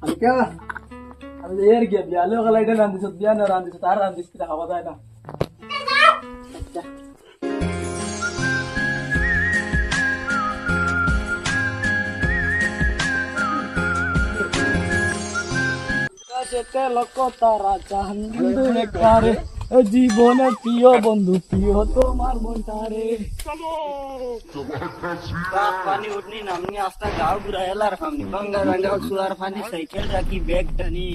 আলিকা আমি এর গিয়ে বিয়ালে গলাইটা রান্দিছ বিয়া না রান্দিছ তার রান্দিছ কি খাওয়া যায় না কাশেতে লক্ষ তারা চাঁদুরে কারে জীবনের প্রিয় বন্ধু প্রিয় তোমার মনটারে পানি উঠনি নামনি আস্তা গাও ঘুরা এলার ফামনি Ganga Ranga sour funny cycle রাখি ব্যাগ টানি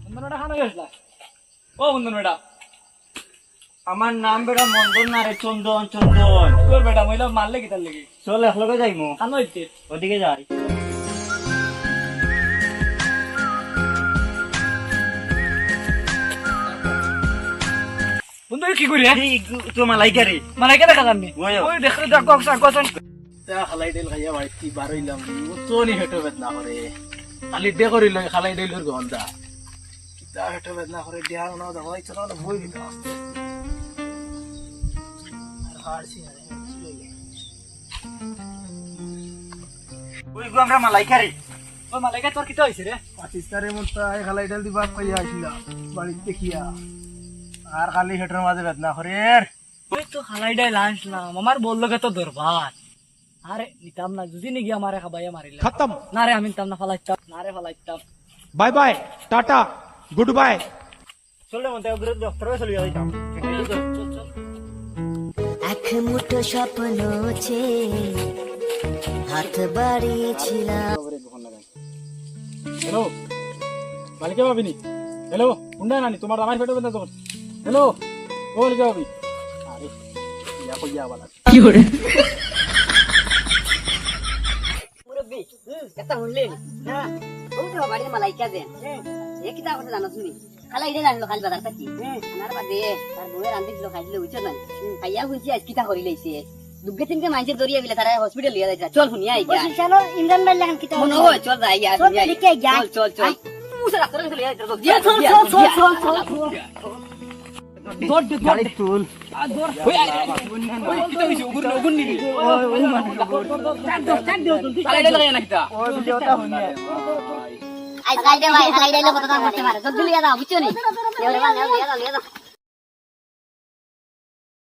বন্ধুরা খানা গেছলা ও বন্ধুরা আমার নাম বেটা মন্দন না রে চন্দন চন্দন তোর বেটা মইলা মারলে কি তার লাগি চল একলগে যাইমু খানো হইতে ওদিকে যাই বন্ধু কি করি তো মালাইকা রে মালাইকা দেখা যাননি ওই দেখে দেখো আকসন তা খালাই দিল খাইয়া ভাইতি বারইলাম তোনি হেটো বেদনা করে খালি দে করিল খালাই দিলর গন্ধা তা হেটো বেদনা করে দিয়া না দাই চলো না বই দিন হারছি না ওই গো আমরা মালাইকা রে ও মালাইকা তোর কি তো হইছে রে পাকিস্তানের মতো আই খালাই ডাল দিবা কইয়া আইছিলা বাড়িতে কিয়া আর খালি হেটার মাঝে বেদনা করে ওই তো খালাইডাই লাঞ্চ না আমার বললো কে তো দরবার আরে নিতাম না যদি নি গিয়া মারে খাবাইয়া মারিলা खत्म না রে আমি নিতাম না ফালাইতাম না রে ফালাইতাম bye bye tata good bye চল রে মতে গ্রুপ ডক্টর চলে যাইতাম চল চল এক মুঠো স্বপ্ন ছে হাত বাড়িয়েছিলাম হ্যালো মালিকা ভাবিনি হ্যালো উন্ডা নানি তোমার আমার পেটে বেদনা তোমার হ্যালো ও মালিকা ভাবি আরে ইয়া কইয়া বালা কি করে মুরব্বি কথা শুনলেন হ্যাঁ ওই তো বাড়িতে মালাইকা দেন এ কি তা কথা জানো তুমি খালা ইরে জানলো খালি বাজার থাকি আনার বাদে তার বউয়ের রান্ধি দিল খাইলে বুঝছো না খাইয়া বুঝছি আজ কিটা করি লাইছে দুগ্গে তিনকে মাইজে দরিয়া বিলে তারা হসপিটাল লিয়া যাইতা চল শুনিয়া আই গা চলো ইমরান ভাই লাগান কিটা মনে হয় চল যাই গা চল লিখে যা চল চল মুসা ডাক্তার চলে যাইতা চল দৌড় দে গাড়ি তুল ওই ওই কি হইছে ওগুন ওগুন নি ওই মানে চাট দাও তুই চালাইলে লাগাই না কিটা ওই ভিডিওটা শুনিয়া আই সাইডে ভাই হালাই ডাইলো কথা করতে পারে জলদি লিয়া দাও বুঝছো নি এবারে লিয়া দাও